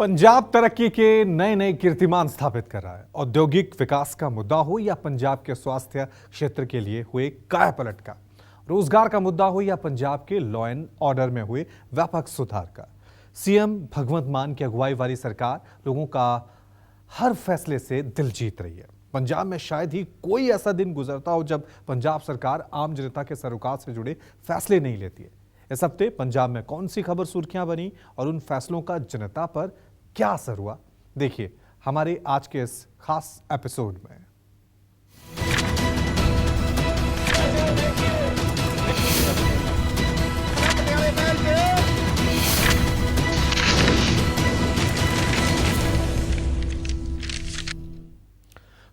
पंजाब तरक्की के नए नए कीर्तिमान स्थापित कर रहा है। औद्योगिक विकास का मुद्दा हो या पंजाब के स्वास्थ्य क्षेत्र के लिए हुए कायापलट का, रोजगार का मुद्दा हो या पंजाब के लॉ एंड ऑर्डर में हुए व्यापक सुधार का, सीएम भगवंत मान की अगुवाई वाली सरकार लोगों का हर फैसले से दिल जीत रही है। पंजाब में शायद ही कोई ऐसा दिन गुजरता हो जब पंजाब सरकार आम जनता के सरोकार से जुड़े फैसले नहीं लेती है। इस हफ्ते पंजाब में कौन सी खबर सुर्खियां बनी और उन फैसलों का जनता पर क्या असर हुआ, देखिए हमारे आज के इस खास एपिसोड में।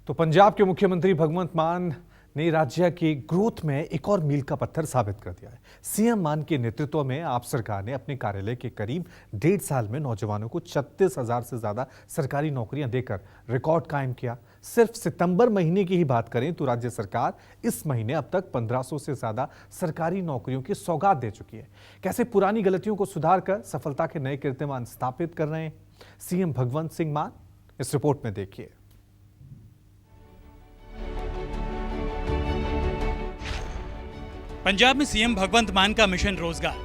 तो पंजाब के मुख्यमंत्री भगवंत मान ने राज्य के ग्रोथ में एक और मील का पत्थर साबित कर दिया है। सीएम मान के नेतृत्व में आप सरकार ने अपने कार्यालय के करीब 1.5 साल में नौजवानों को 36,000 से ज्यादा सरकारी नौकरियां देकर रिकॉर्ड कायम किया। सिर्फ सितंबर महीने की ही बात करें तो राज्य सरकार इस महीने अब तक 1500 से ज्यादा सरकारी नौकरियों की सौगात दे चुकी है। कैसे पुरानी गलतियों को सुधार कर सफलता के नए कीर्तिमान स्थापित कर रहे हैं सीएम भगवंत सिंह मान, इस रिपोर्ट में देखिए। पंजाब में सीएम भगवंत मान का मिशन रोजगार।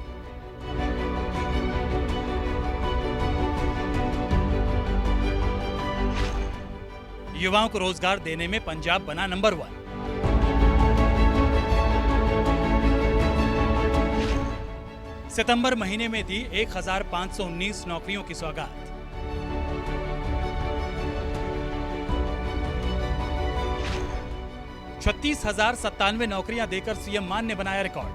युवाओं को रोजगार देने में पंजाब बना नंबर 1। सितंबर महीने में दी 1519 नौकरियों की सौगात। छत्तीस 36,097 नौकरियां देकर सीएम मान ने बनाया रिकॉर्ड।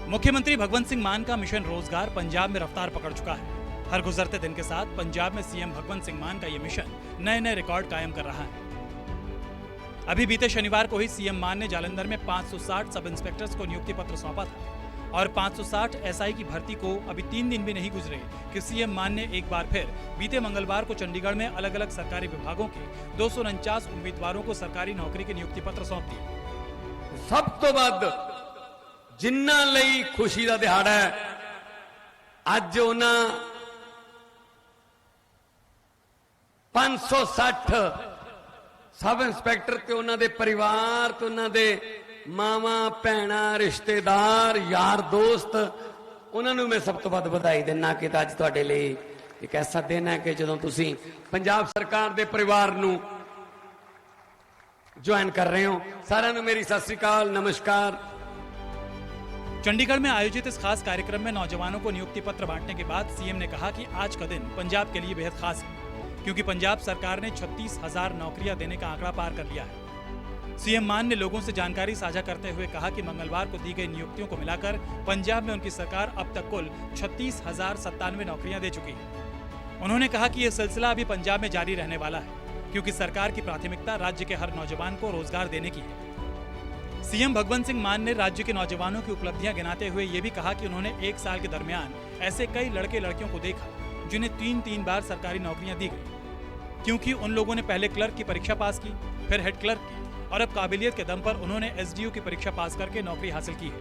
मुख्यमंत्री भगवंत सिंह मान का मिशन रोजगार पंजाब में रफ्तार पकड़ चुका है। हर गुजरते दिन के साथ पंजाब में सीएम भगवंत सिंह मान का यह मिशन नए नए रिकॉर्ड कायम कर रहा है। अभी बीते शनिवार को ही सीएम मान ने जालंधर में 560 सब इंस्पेक्टर्स को नियुक्ति पत्र सौंपा था और 560 एसआई की भर्ती को अभी 3 दिन भी नहीं गुजरे कि सीएम मान ने एक बार फिर बीते मंगलवार को चंडीगढ़ में अलग अलग सरकारी विभागों के 249 उम्मीदवारों को सरकारी नौकरी के नियुक्ति पत्र सौंप दिए। सब तो ਵੱਧ ਜਿਨ੍ਹਾਂ ਲਈ खुशी ਦਾ ਦਿਹਾੜਾ ਹੈ, ਅੱਜ ਉਹਨਾਂ 560 सब इंस्पेक्टर ਤੇ ਉਹਨਾਂ ਦੇ ਪਰਿਵਾਰ ਤੇ ਉਹਨਾਂ ਦੇ मावा भैन रिश्तेदार यार दोस्त उन्होंने मैं सब तो वध बधाई देना कि अज तुहाडे लई एक ऐसा दिन है कि जदों तुसीं पंजाब सरकार दे परिवार नूं ज्वाइन कर रहे हो। सारिआं नूं मेरी सत श्री अकाल, नमस्कार। चंडीगढ़ में आयोजित इस खास कार्यक्रम में नौजवानों को नियुक्ति पत्र बांटने के बाद सीएम ने कहा कि आज का दिन पंजाब के लिए बेहद खास है क्योंकि पंजाब सरकार ने 36,000 नौकरियां देने का आंकड़ा पार कर लिया है। सीएम मान ने लोगों से जानकारी साझा करते हुए कहा कि मंगलवार को दी गई नियुक्तियों को मिलाकर पंजाब में उनकी सरकार अब तक कुल 36,097 नौकरियां दे चुकी है। उन्होंने कहा कि यह सिलसिला अभी पंजाब में जारी रहने वाला है क्योंकि सरकार की प्राथमिकता राज्य के हर नौजवान को रोजगार देने की है। सीएम भगवंत सिंह मान ने राज्य के नौजवानों की उपलब्धियां गिनाते हुए ये भी कहा कि उन्होंने 1 साल के दरमियान ऐसे कई लड़के लड़कियों को देखा जिन्हें 3-3 बार सरकारी नौकरियां दी गई क्योंकि उन लोगों ने पहले क्लर्क की परीक्षा पास की, फिर हेड क्लर्क की और अब काबिलियत के दम पर उन्होंने एसडीओ की परीक्षा पास करके नौकरी हासिल की है।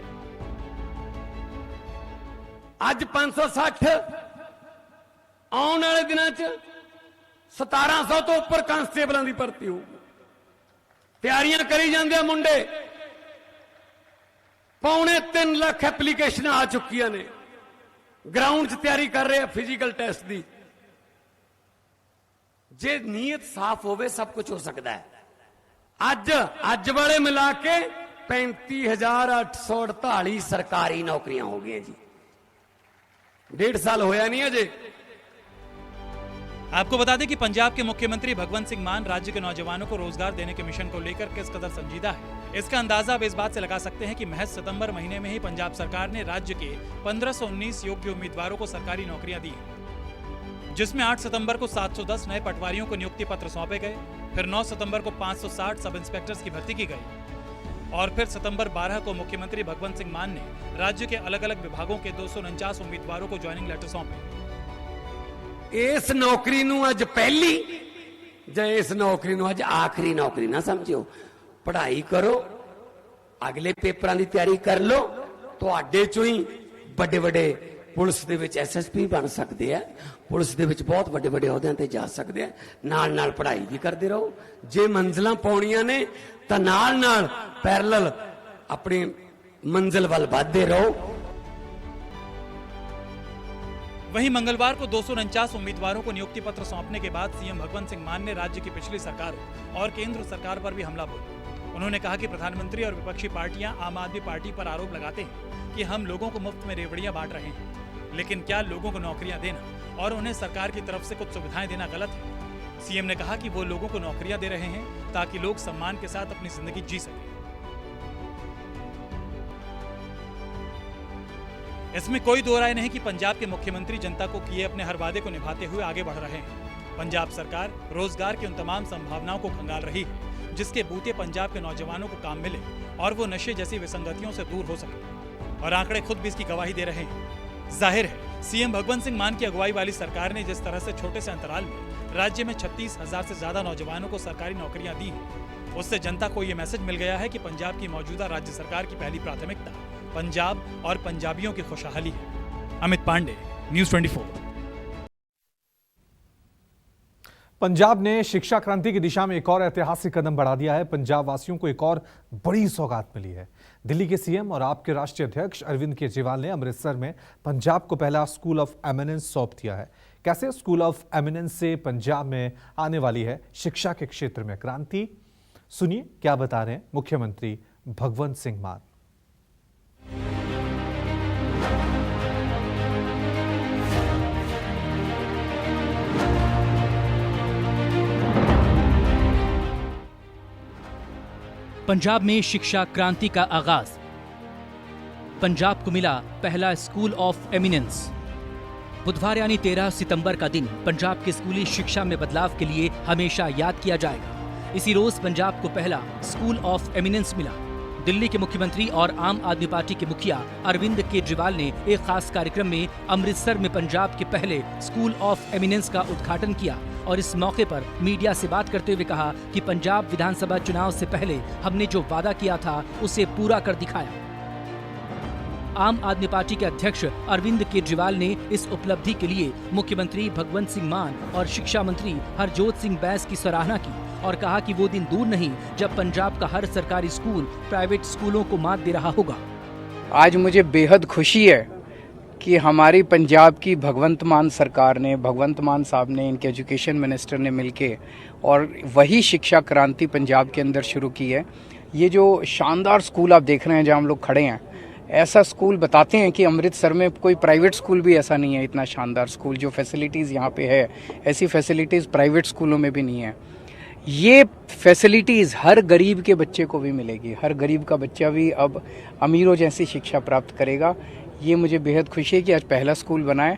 आज 560 आने वाले दिनों च 1700 तो ऊपर कांस्टेबलों की भर्ती हो। तैयारियां करी जाते मुंडे, 3.25 लाख एप्लीकेशन आ चुकी ने। ग्राउंड च तैयारी कर रहे हैं फिजिकल टेस्ट की। जे नीयत साफ होवे सब कुछ हो सकता है। अज वाले मिला के 35,848 सरकारी नौकरियां हो गई जी। 1.5 साल होया नहीं अजे। आपको बता दें कि पंजाब के मुख्यमंत्री भगवंत सिंह मान राज्य के नौजवानों को रोजगार देने के मिशन को लेकर किस कदर संजीदा है, इसका अंदाजा आप इस बात से लगा सकते हैं कि महज सितंबर महीने में ही पंजाब सरकार ने राज्य के 1519 योग्य उम्मीदवारों को सरकारी नौकरियां दी, जिसमें 8 सितंबर को 710 नए पटवारियों को नियुक्ति पत्र सौंपे गए। फिर 9 सितंबर को 560 सब इंस्पेक्टर्स की भर्ती की गई और फिर सितंबर 12 को मुख्यमंत्री भगवंत सिंह मान ने राज्य के अलग अलग विभागों के 249 उम्मीदवारों को ज्वाइनिंग लेटर सौंपे। इस नौकरी नूं अज पहली ਜਾਂ इस नौकरी नूं अज आखिरी नौकरी ना समझियो। पढ़ाई करो, अगले पेपरां दी तैयारी कर लो, तुहाडे चों ही ਵੱਡੇ ਵੱਡੇ ਪੁਲਿਸ ਦੇ ਵਿੱਚ ਐਸਐਸਪੀ ਬਣ ਸਕਦੇ ਆ, ਪੁਲਿਸ ਦੇ ਵਿੱਚ ਬਹੁਤ ਵੱਡੇ ਵੱਡੇ ਅਹੁਦਿਆਂ ਤੇ ਜਾ ਸਕਦੇ ਆ। ਨਾਲ ਨਾਲ ਪੜ੍ਹਾਈ ਵੀ ਕਰਦੇ ਰਹੋ। ਜੇ ਮੰਜ਼ਿਲਾਂ ਪਾਉਣੀਆਂ ਨੇ ਤਾਂ ਨਾਲ ਨਾਲ ਪੈਰਲਲ ਆਪਣੀ मंजिल वाल बढ़ते रहो। वहीं मंगलवार को 249 उम्मीदवारों को नियुक्ति पत्र सौंपने के बाद सीएम भगवंत सिंह मान ने राज्य की पिछली सरकारों और केंद्र सरकार पर भी हमला बोला। उन्होंने कहा कि प्रधानमंत्री और विपक्षी पार्टियां आम आदमी पार्टी पर आरोप लगाते हैं कि हम लोगों को मुफ्त में रेवड़ियां बांट रहे हैं, लेकिन क्या लोगों को नौकरियां देना और उन्हें सरकार की तरफ से कुछ सुविधाएं देना गलत है? सीएम ने कहा कि वो लोगों को नौकरियां दे रहे हैं ताकि लोग सम्मान के साथ अपनी जिंदगी जी सकें। इसमें कोई दो राय नहीं कि पंजाब के मुख्यमंत्री जनता को किए अपने हर वादे को निभाते हुए आगे बढ़ रहे हैं। पंजाब सरकार रोजगार की उन तमाम संभावनाओं को खंगाल रही है जिसके बूते पंजाब के नौजवानों को काम मिले और वो नशे जैसी विसंगतियों से दूर हो सके, और आंकड़े खुद भी इसकी गवाही दे रहे हैं। जाहिर है सीएम भगवंत सिंह मान की अगुवाई वाली सरकार ने जिस तरह से छोटे से अंतराल में राज्य में 36,000 से ज्यादा नौजवानों को सरकारी नौकरियां दी हैं, उससे जनता को ये मैसेज मिल गया है कि पंजाब की मौजूदा राज्य सरकार की पहली प्राथमिकता पंजाब और पंजाबियों की खुशहाली है। अमित पांडे, न्यूज़ 24। पंजाब ने शिक्षा क्रांति की दिशा में एक और ऐतिहासिक कदम बढ़ा दिया है। पंजाब वासियों को एक और बड़ी सौगात मिली है। दिल्ली के सीएम और आपके राष्ट्रीय अध्यक्ष अरविंद केजरीवाल ने अमृतसर में पंजाब को पहला स्कूल ऑफ एमिनेंस सौंप दिया है। कैसे स्कूल ऑफ एमिनेंस से पंजाब में आने वाली है शिक्षा के क्षेत्र में क्रांति, सुनिए क्या बता रहे हैं मुख्यमंत्री भगवंत सिंह मान। पंजाब में शिक्षा क्रांति का आगाज। पंजाब को मिला पहला स्कूल ऑफ एमिनेंस। बुधवार यानी 13 सितंबर का दिन पंजाब की स्कूली शिक्षा में बदलाव के लिए हमेशा याद किया जाएगा। इसी रोज पंजाब को पहला स्कूल ऑफ एमिनेंस मिला। दिल्ली के मुख्यमंत्री और आम आदमी पार्टी के मुखिया अरविंद केजरीवाल ने एक खास कार्यक्रम में अमृतसर में पंजाब के पहले स्कूल ऑफ एमिनेंस का उद्घाटन किया और इस मौके पर मीडिया से बात करते हुए कहा कि पंजाब विधानसभा चुनाव से पहले हमने जो वादा किया था उसे पूरा कर दिखाया। आम आदमी पार्टी के अध्यक्ष अरविंद केजरीवाल ने इस उपलब्धि के लिए मुख्यमंत्री भगवंत सिंह मान और शिक्षा मंत्री हरजोत सिंह बैस की सराहना की और कहा कि वो दिन दूर नहीं जब पंजाब का हर सरकारी स्कूल प्राइवेट स्कूलों को मात दे रहा होगा। आज मुझे बेहद खुशी है कि हमारी पंजाब की भगवंत मान सरकार ने, भगवंत मान साहब ने, इनके एजुकेशन मिनिस्टर ने मिलके और वही शिक्षा क्रांति पंजाब के अंदर शुरू की है। ये जो शानदार स्कूल आप देख रहे हैं जहाँ हम लोग खड़े हैं, ऐसा स्कूल बताते हैं कि अमृतसर में कोई प्राइवेट स्कूल भी ऐसा नहीं है। इतना शानदार स्कूल जो फैसिलिटीज़ यहाँ पे है, ऐसी फैसिलिटीज़ प्राइवेट स्कूलों में भी नहीं है। ये फैसिलिटीज़ हर गरीब के बच्चे को भी मिलेगी। हर गरीब का बच्चा भी अब अमीरों जैसी शिक्षा प्राप्त करेगा। ये मुझे बेहद खुशी है कि आज पहला स्कूल बनाए।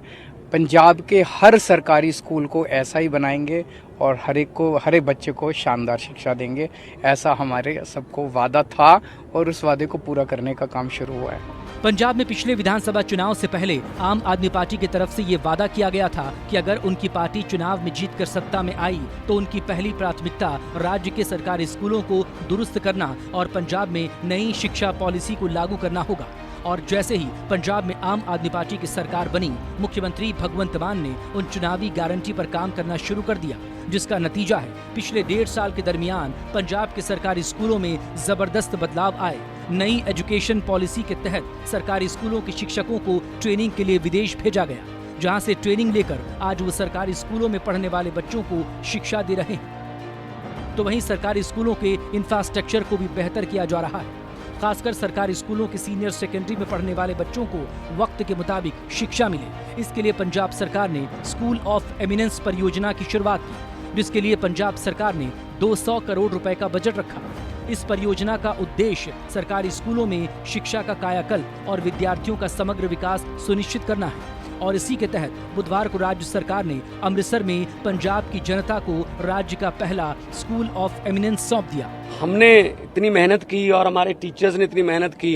पंजाब के हर सरकारी स्कूल को ऐसा ही बनाएंगे और हर एक बच्चे को शानदार शिक्षा देंगे। ऐसा हमारे सबको वादा था और उस वादे को पूरा करने का काम शुरू हुआ है। पंजाब में पिछले विधानसभा चुनाव से पहले आम आदमी पार्टी की तरफ से ये वादा किया गया था कि अगर उनकी पार्टी चुनाव में जीतकर सत्ता में आई तो उनकी पहली प्राथमिकता राज्य के सरकारी स्कूलों को दुरुस्त करना और पंजाब में नई शिक्षा पॉलिसी को लागू करना होगा। और जैसे ही पंजाब में आम आदमी पार्टी की सरकार बनी, मुख्यमंत्री भगवंत मान ने उन चुनावी गारंटी पर काम करना शुरू कर दिया, जिसका नतीजा है पिछले 1.5 साल के दरमियान पंजाब के सरकारी स्कूलों में जबरदस्त बदलाव आए। नई एजुकेशन पॉलिसी के तहत सरकारी स्कूलों के शिक्षकों को ट्रेनिंग के लिए विदेश भेजा गया, जहां से ट्रेनिंग लेकर आज वो सरकारी स्कूलों में पढ़ने वाले बच्चों को शिक्षा दे रहे हैं। तो वहीं सरकारी स्कूलों के इंफ्रास्ट्रक्चर को भी बेहतर किया जा रहा है। खासकर सरकारी स्कूलों के सीनियर सेकेंडरी में पढ़ने वाले बच्चों को वक्त के मुताबिक शिक्षा मिले, इसके लिए पंजाब सरकार ने स्कूल ऑफ एमिनेंस परियोजना की शुरुआत की, जिसके लिए पंजाब सरकार ने 200 करोड़ रुपए का बजट रखा। इस परियोजना का उद्देश्य सरकारी स्कूलों में शिक्षा का कायाकल्प और विद्यार्थियों का समग्र विकास सुनिश्चित करना है। और इसी के तहत बुधवार को राज्य सरकार ने अमृतसर में पंजाब की जनता को राज्य का पहला स्कूल ऑफ एमिनेंस सौंप दिया। हमने इतनी मेहनत की और हमारे टीचर्स ने इतनी मेहनत की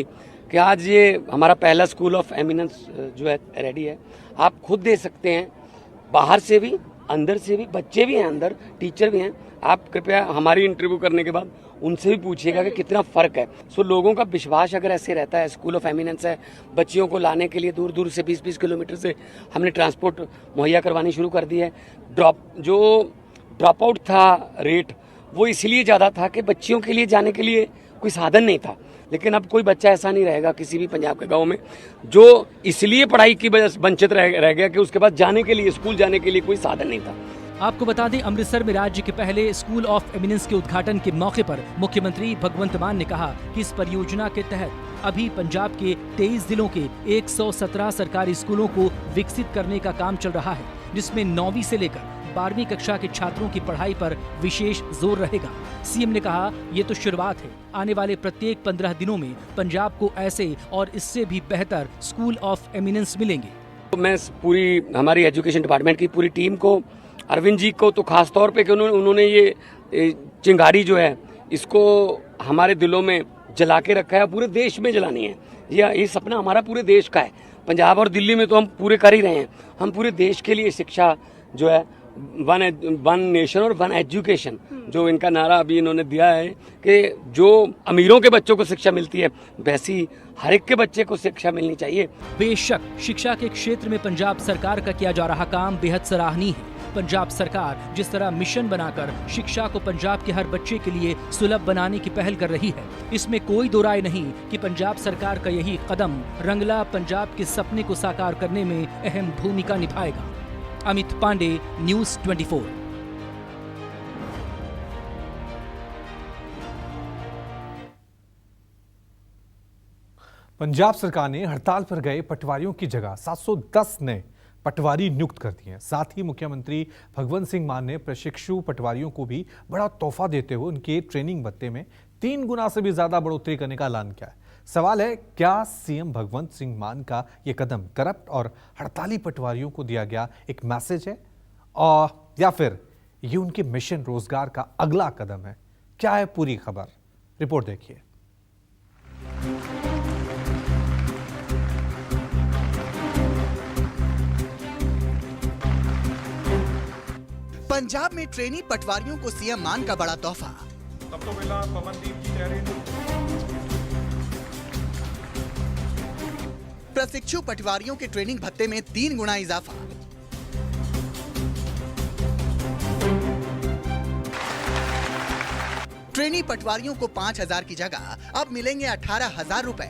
कि आज ये हमारा पहला स्कूल ऑफ एमिनेंस जो है रेडी है। आप खुद दे सकते हैं, बाहर से भी अंदर से भी, बच्चे भी हैं अंदर, टीचर भी हैं। आप कृपया हमारी इंटरव्यू करने के बाद उनसे भी पूछिएगा कि कितना फ़र्क है। सो लोगों का विश्वास अगर ऐसे रहता है, स्कूल ऑफ एमिनेंस है, बच्चियों को लाने के लिए दूर दूर से 20-20 किलोमीटर से हमने ट्रांसपोर्ट मुहैया करवानी शुरू कर दी है। ड्रॉप आउट था रेट, वो इसलिए ज़्यादा था कि बच्चियों के लिए जाने के लिए कोई साधन नहीं था। लेकिन अब कोई बच्चा ऐसा नहीं रहेगा किसी भी पंजाब के गांव में जो इसलिए पढ़ाई की वजह से वंचित रह गया कि उसके पास जाने के लिए, स्कूल जाने के लिए कोई साधन नहीं था। आपको बता दें, अमृतसर में राज्य के पहले स्कूल ऑफ एमिनेंस के उद्घाटन के मौके पर मुख्यमंत्री भगवंत मान ने कहा कि इस परियोजना के तहत अभी पंजाब के 23 जिलों के 117 सरकारी स्कूलों को विकसित करने का काम चल रहा है, जिसमें 9वीं से लेकर 12वीं कक्षा के छात्रों की पढ़ाई पर विशेष जोर रहेगा। सीएम ने कहा, ये तो शुरुआत है, आने वाले प्रत्येक 15 दिनों में पंजाब को ऐसे और इससे भी बेहतर स्कूल ऑफ एमिनेंस मिलेंगे। मैं पूरी हमारी एजुकेशन डिपार्टमेंट की पूरी टीम को, अरविंद जी को तो खास तौर पे कि उन्होंने ये चिंगारी जो है इसको हमारे दिलों में जला के रखा है, पूरे देश में जलानी है। ये सपना हमारा पूरे देश का है। पंजाब और दिल्ली में तो हम पूरे कर ही रहे हैं। हम पूरे देश के लिए शिक्षा जो है, वन नेशन और वन एजुकेशन, जो इनका नारा अभी इन्होंने दिया है कि जो अमीरों के बच्चों को शिक्षा मिलती है वैसी हर एक के बच्चे को शिक्षा मिलनी चाहिए। बेशक शिक्षा के क्षेत्र में पंजाब सरकार का किया जा रहा काम बेहद सराहनीय है। पंजाब सरकार जिस तरह मिशन बनाकर शिक्षा को पंजाब के हर बच्चे के लिए सुलभ बनाने की पहल कर रही है, इसमें कोई दो राय नहीं कि पंजाब सरकार का यही कदम रंगला पंजाब के सपने को साकार करने में अहम भूमिका निभाएगा। अमित पांडे, न्यूज़ 24। पंजाब सरकार ने हड़ताल पर गए पटवारियों की जगह 710 नए पटवारी नियुक्त कर दिए हैं। साथ ही मुख्यमंत्री भगवंत सिंह मान ने प्रशिक्षु पटवारियों को भी बड़ा तोहफा देते हुए उनके ट्रेनिंग भत्ते में 3 गुना से भी ज्यादा बढ़ोतरी करने का ऐलान किया है। सवाल है, क्या सीएम भगवंत सिंह मान का यह कदम करप्ट और हड़ताली पटवारियों को दिया गया एक मैसेज है, और या फिर ये उनके मिशन रोजगार का अगला कदम है? क्या है पूरी खबर, रिपोर्ट देखिए। पंजाब में ट्रेनी पटवारियों को सीएम मान का बड़ा तोहफा। प्रशिक्षु पटवारियों के ट्रेनिंग भत्ते में 3 गुना इजाफा। ट्रेनी पटवारियों को 5,000 की जगह अब मिलेंगे 18,000 रुपए।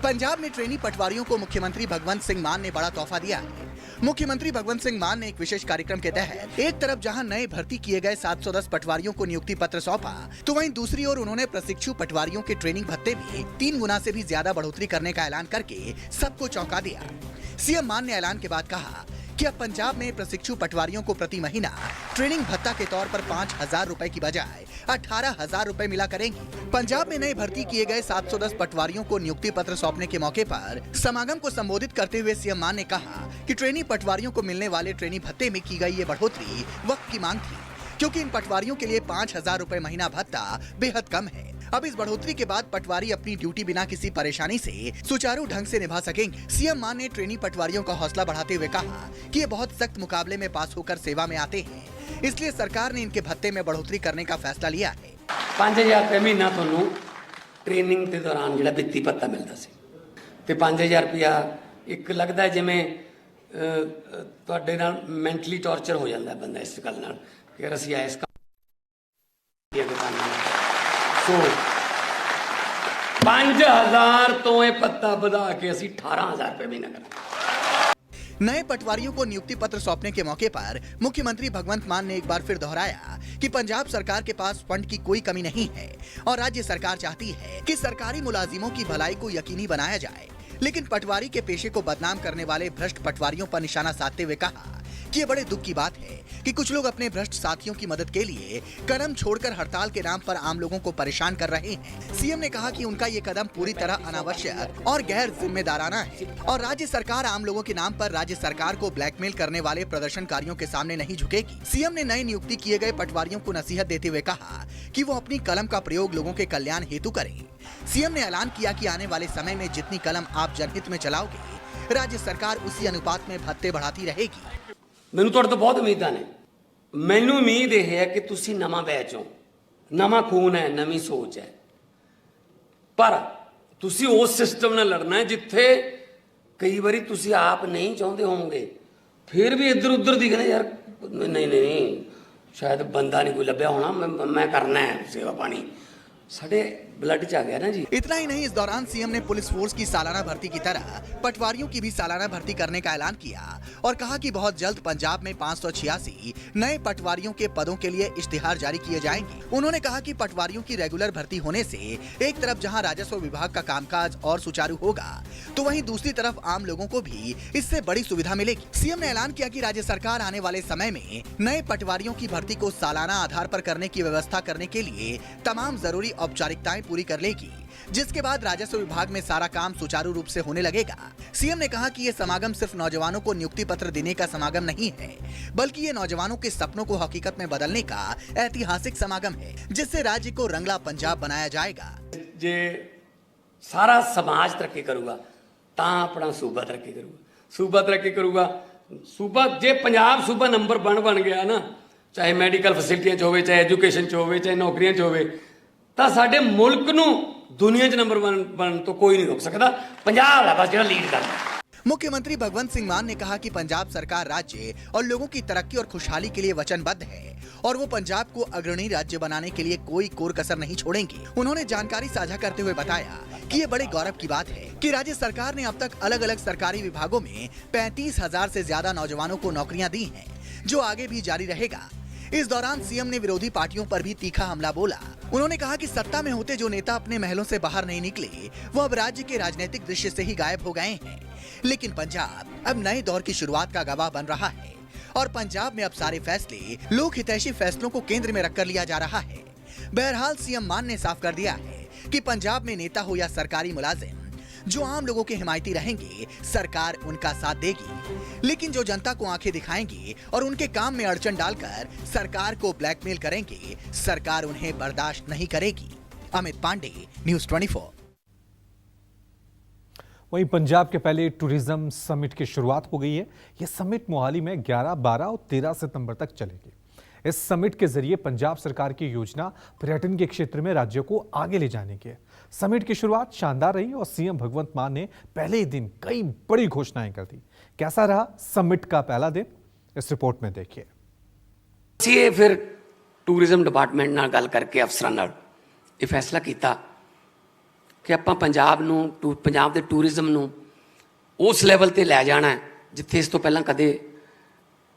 पंजाब में ट्रेनी पटवारियों को मुख्यमंत्री भगवंत सिंह मान ने बड़ा तोहफा दिया है। मुख्यमंत्री भगवंत सिंह मान ने एक विशेष कार्यक्रम के तहत एक तरफ जहां नए भर्ती किए गए 710 पटवारियों को नियुक्ति पत्र सौंपा, तो वहीं दूसरी ओर उन्होंने प्रशिक्षु पटवारियों के ट्रेनिंग भत्ते में 3 गुना से भी ज्यादा बढ़ोतरी करने का ऐलान करके सबको चौंका दिया। सीएम मान ने ऐलान के बाद कहा कि अब पंजाब में प्रशिक्षु पटवारियों को प्रति महीना ट्रेनिंग भत्ता के तौर पर 5,000 रुपए की बजाय 18,000 रुपए मिला करेंगे। पंजाब में नए भर्ती किए गए 710 पटवारियों को नियुक्ति पत्र सौंपने के मौके पर समागम को संबोधित करते हुए सीएम मान ने कहा कि ट्रेनी पटवारियों को मिलने वाले ट्रेनी भत्ते में की गई ये बढ़ोतरी वक्त की मांग थी, क्योंकि इन पटवारियों के लिए 5,000 रुपए महीना भत्ता बेहद कम है। अब इस बढ़ोतरी के बाद पटवारी अपनी ड्यूटी बिना किसी परेशानी से सुचारू ढंग से निभा सकेंगे। सीएम मान ने ट्रेनी पटवारियों का हौसला बढ़ाते हुए कहा कि ये बहुत सख्त मुकाबले में पास होकर सेवा में आते हैं, इसलिए सरकार ने इनके भत्ते में बढ़ोतरी करने का फैसला लिया है। 5,000 रुपये महीना ਤੁਹਾਨੂੰ ट्रेनिंग के दौरान ਜਿਹੜਾ ਵਿੱਤੀ ਭੱਤਾ ਮਿਲਦਾ ਸੀ, ਤੇ 5,000 ਰੁਪਇਆ ਇੱਕ ਲੱਗਦਾ ਜਿਵੇਂ ਤੁਹਾਡੇ ਨਾਲ ਮੈਂਟਲੀ ਟੌਰਚਰ ਹੋ ਜਾਂਦਾ ਬੰਦਾ ਇਸ ਗੱਲ ਨਾਲ ਕਿ ਅਸੀਂ ਇਸ ਕੰਮ ਸੋ 5,000 ਤੋਂ ਇਹ ਭੱਤਾ ਵਧਾ ਕੇ ਅਸੀਂ 18,000 रुपये महीना करें। नए पटवारियों को नियुक्ति पत्र सौंपने के मौके पर मुख्यमंत्री भगवंत मान ने एक बार फिर दोहराया कि पंजाब सरकार के पास फंड की कोई कमी नहीं है और राज्य सरकार चाहती है कि सरकारी मुलाजिमों की भलाई को यकीनी बनाया जाए। लेकिन पटवारी के पेशे को बदनाम करने वाले भ्रष्ट पटवारियों पर निशाना साधते हुए कहा कि ये बड़े दुख की बात है कि कुछ लोग अपने भ्रष्ट साथियों की मदद के लिए कदम छोड़कर हड़ताल के नाम पर आम लोगों को परेशान कर रहे हैं। सीएम ने कहा कि उनका ये कदम पूरी तरह अनावश्यक और गैर जिम्मेदाराना है और राज्य सरकार आम लोगों के नाम पर राज्य सरकार को ब्लैकमेल करने वाले प्रदर्शनकारियों के सामने नहीं झुकेगी। सीएम ने नई नियुक्ति किए गए पटवारियों को नसीहत देते हुए कहा कि वो अपनी कलम का प्रयोग लोगों के कल्याण हेतु करें। सीएम ने ऐलान किया कि आने वाले समय में जितनी कलम आप जनहित में चलाओगे, राज्य सरकार उसी अनुपात में भत्ते बढ़ाती रहेगी। ਮੈਨੂੰ ਤੁਹਾਡੇ ਤੋਂ ਬਹੁਤ ਉਮੀਦਾਂ ਨੇ। ਮੈਨੂੰ ਉਮੀਦ ਇਹ ਹੈ ਕਿ ਤੁਸੀਂ ਨਵਾਂ ਬੈਚ ਹੋ, ਨਵਾਂ ਖੂਨ ਹੈ, ਨਵੀਂ ਸੋਚ ਹੈ। ਪਰ ਤੁਸੀਂ ਉਸ ਸਿਸਟਮ ਨਾਲ ਲੜਨਾ ਹੈ ਜਿੱਥੇ ਕਈ ਵਾਰੀ ਤੁਸੀਂ ਆਪ ਨਹੀਂ ਚਾਹੁੰਦੇ ਹੋਵੋਗੇ, ਫਿਰ ਵੀ ਇੱਧਰ ਉੱਧਰ ਦਿਖਣਾ ਯਾਰ ਨਹੀਂ ਸ਼ਾਇਦ ਬੰਦਾ नहीं कोई ਲੱਭਿਆ ਹੋਣਾ, मैं करना है सेवा पानी, साढ़े ब्लड च आ गया ना जी। इतना ही नहीं, इस दौरान सीएम ने पुलिस फोर्स की सालाना भर्ती की तरह पटवारियों की भी सालाना भर्ती करने का ऐलान किया और कहा कि बहुत जल्द पंजाब में 586 नए पटवारियों के पदों के लिए इश्तिहार जारी किए जाएंगे। उन्होंने कहा कि पटवारियों की रेगुलर भर्ती होने से एक तरफ जहां राजस्व विभाग का कामकाज और सुचारू होगा, तो वहीं दूसरी तरफ आम लोगों को भी इससे बड़ी सुविधा मिलेगी। सीएम ने ऐलान किया कि राज्य सरकार आने वाले समय में नए पटवारियों की भर्ती को सालाना आधार पर करने की व्यवस्था करने के लिए तमाम जरूरी औपचारिकताएं पूरी कर लेगी, जिसके बाद राजस्व विभाग में सारा काम सुचारू रूप से होने लगेगा। सीएम ने कहा कि ये समागम सिर्फ नौजवानों को नियुक्ति पत्र देने का समागम नहीं है, बल्कि ये नौजवानों के सपनों को हकीकत में बदलने का ऐतिहासिक समागम है, जिससे राज्य को रंगला पंजाब बनाया जाएगा। जे सारा समाज तरक्की करूगा ਤਾਂ ਆਪਣਾ ਸੂਬਾ ਤਰੱਕੀ ਕਰੂਗਾ, ਸੂਬਾ ਤਰੱਕੀ ਕਰੂਗਾ। ਸੂਬਾ ਜੇ ਪੰਜਾਬ ਸੂਬਾ ਨੰਬਰ 1 ਬਣ ਗਿਆ ਨਾ, ਚਾਹੇ ਮੈਡੀਕਲ ਫੈਸਿਲਿਟੀਆਂ 'ਚ ਹੋਵੇ, ਚਾਹੇ ਐਜੂਕੇਸ਼ਨ 'ਚ ਹੋਵੇ, ਚਾਹੇ ਨੌਕਰੀਆਂ 'ਚ ਹੋਵੇ, ਤਾਂ ਸਾਡੇ ਮੁਲਕ ਨੂੰ ਦੁਨੀਆ 'ਚ ਨੰਬਰ 1 ਬਣਨ ਤੋਂ ਕੋਈ ਨਹੀਂ ਰੋਕ ਸਕਦਾ। ਪੰਜਾਬ ਹੈ ਬਸ ਜਿਹੜਾ ਲੀਡ ਕਰਦਾ। मुख्यमंत्री भगवंत सिंह मान ने कहा कि पंजाब सरकार राज्य और लोगों की तरक्की और खुशहाली के लिए वचनबद्ध है और वो पंजाब को अग्रणी राज्य बनाने के लिए कोई कोर कसर नहीं छोड़ेंगे। उन्होंने जानकारी साझा करते हुए बताया कि ये बड़े गौरव की बात है कि राज्य सरकार ने अब तक अलग अलग सरकारी विभागों में 35,000 से ज्यादा नौजवानों को नौकरियां दी हैं, जो आगे भी जारी रहेगा। इस दौरान सीएम ने विरोधी पार्टियों पर भी तीखा हमला बोला। उन्होंने कहा कि सत्ता में होते जो नेता अपने महलों से बाहर नहीं निकले, वो अब राज्य के राजनीतिक दृश्य से ही गायब हो गए हैं, लेकिन पंजाब अब नए दौर की शुरुआत का गवाह बन रहा है और पंजाब में अब सारे फैसले लोक हितैषी फैसलों को केंद्र में रखकर लिया जा रहा है। बहरहाल सीएम मान ने साफ कर दिया है कि पंजाब में नेता हो या सरकारी मुलाजिम, जो आम लोगों के हिमायती रहेंगे, सरकार उनका साथ देगी, लेकिन जो जनता को आंखें दिखाएंगे और उनके काम में अड़चन डालकर सरकार को ब्लैकमेल करेंगे, सरकार उन्हें बर्दाश्त नहीं करेगी। अमित पांडे, न्यूज़ 24। वहीं पंजाब के पहले टूरिज्म समिट की शुरुआत हो गई है। यह समिट मोहाली में 11, 12 और 13 सितंबर तक चलेगी। इस समिट के जरिए पंजाब सरकार की योजना पर्यटन के क्षेत्र में राज्य को आगे ले जाने की है। समिट की शुरुआत शानदार रही और सीएम भगवंत मान ने पहले ही दिन कई बड़ी घोषणाएं कर दी। कैसा रहा समिट का पहला दिन, इस रिपोर्ट में देखिए। ਅਸੀਂ ਫਿਰ ਟੂਰਿਜ਼ਮ ਡਿਪਾਰਟਮੈਂਟ ਨਾਲ ਗੱਲ ਕਰਕੇ ਅਫਸਰਾਂ ਨਾਲ ਇਹ ਫੈਸਲਾ ਕੀਤਾ ਕਿ ਆਪਾਂ ਪੰਜਾਬ ਦੇ ਟੂਰਿਜ਼ਮ ਨੂੰ ਉਸ ਲੈਵਲ ਤੇ ਲੈ ਜਾਣਾ ਹੈ ਜਿੱਥੇ ਇਸ ਤੋਂ ਪਹਿਲਾਂ ਕਦੇ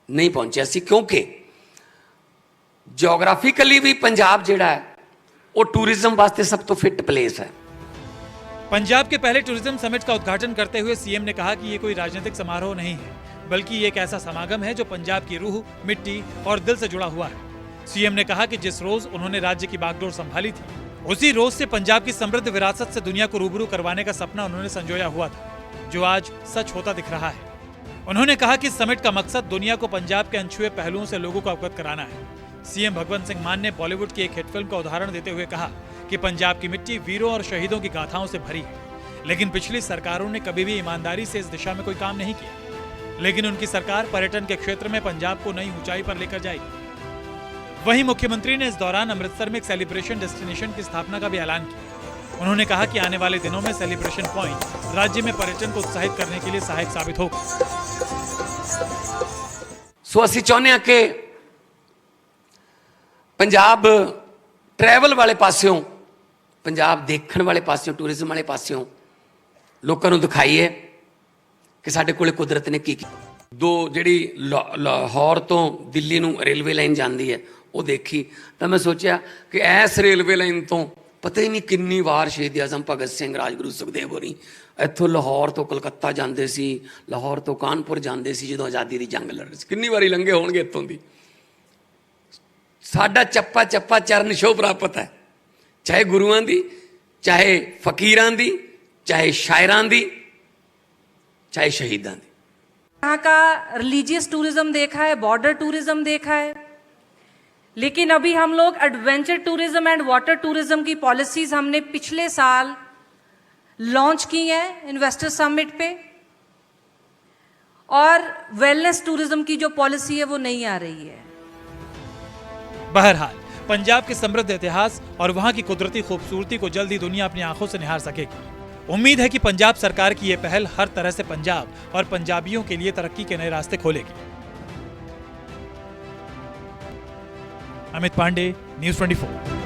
ਨਹੀਂ ਪਹੁੰਚਿਆ ਸੀ, ਕਿਉਂਕਿ ਜਿਓਗ੍ਰਾਫਿਕਲੀ ਵੀ ਪੰਜਾਬ ਜਿਹੜਾ ਹੈ ਉਹ ਟੂਰਿਜ਼ਮ ਵਾਸਤੇ ਸਭ ਤੋਂ ਫਿੱਟ ਪਲੇਸ है। पंजाब के पहले टूरिज्म समिट का उद्घाटन करते हुए सीएम ने कहा कि ये कोई राजनीतिक समारोह नहीं है, बल्कि ये एक ऐसा समागम है जो पंजाब की रूह, मिट्टी और दिल से जुड़ा हुआ है। सीएम ने कहा कि जिस रोज उन्होंने राज्य की बागडोर संभाली थी, उसी रोज से पंजाब की समृद्ध विरासत से दुनिया को रूबरू करवाने का सपना उन्होंने संजोया हुआ था, जो आज सच होता दिख रहा है। उन्होंने कहा कि समिट का मकसद दुनिया को पंजाब के अनछुए पहलुओं से लोगों को अवगत कराना है। सीएम भगवंत सिंह मान ने बॉलीवुड की एक हिट फिल्म का उदाहरण देते हुए कहा कि पंजाब की मिट्टी वीरों और शहीदों की गाथाओं से भरी है, लेकिन पिछली सरकारों ने कभी भी ईमानदारी से इस दिशा में कोई काम नहीं किया, लेकिन उनकी सरकार पर्यटन के क्षेत्र में पंजाब को नई ऊंचाई पर लेकर जाएगी। वहीं मुख्यमंत्री ने इस दौरान अमृतसर में एक सेलिब्रेशन डेस्टिनेशन की स्थापना का भी ऐलान किया। उन्होंने कहा कि आने वाले दिनों में सेलिब्रेशन पॉइंट राज्य में पर्यटन को उत्साहित करने के लिए सहायक साबित होगा। सो ਅਸੀਂ ਚਾਹੁੰਦੇ ਹਾਂ ਕਿ ਪੰਜਾਬ ट्रैवल वाले पास्यों, पंजाब देखण वाले पास्यों, टूरिज्म वाले पास्यों लोगों को दिखाइए कि साडे कोले कुदरत ने की दो जिहड़ी लाहौर तो दिल्ली नूं रेलवे लाइन जाती है वो देखी, तो मैं सोचा कि इस रेलवे लाइन तो पता ही नहीं कितनी बार शहीद आजम भगत सिंह, राजगुरू सुखदेव होरी इत्थों लाहौर तो कलकत्ता जाते सी, लाहौर तो कानपुर जाते सी जो आज़ादी की जंग लड़ रही सी, कितनी बारी लंघे होणगे इत्थों दी। साडा चप्पा चप्पा चरण छो प्राप्त है, चाहे गुरुआं दी, चाहे फकीरां दी, चाहे शायरां दी, चाहे शहीदां दी। यहाँ का रिलीजियस टूरिज्म देखा है, बॉर्डर टूरिज्म देखा है, लेकिन अभी हम लोग adventure tourism and water tourism की पॉलिसीज हमने पिछले साल लॉन्च की है इन्वेस्टर समिट पे, और वेलनेस टूरिज्म की जो पॉलिसी है वो नहीं आ रही है। बहरहाल पंजाब के समृद्ध इतिहास और वहां की कुदरती खूबसूरती को जल्द ही दुनिया अपनी आंखों से निहार सकेगी। उम्मीद है कि पंजाब सरकार की ये पहल हर तरह से पंजाब और पंजाबियों के लिए तरक्की के नए रास्ते खोलेगी। अमित पांडे, न्यूज़ 24।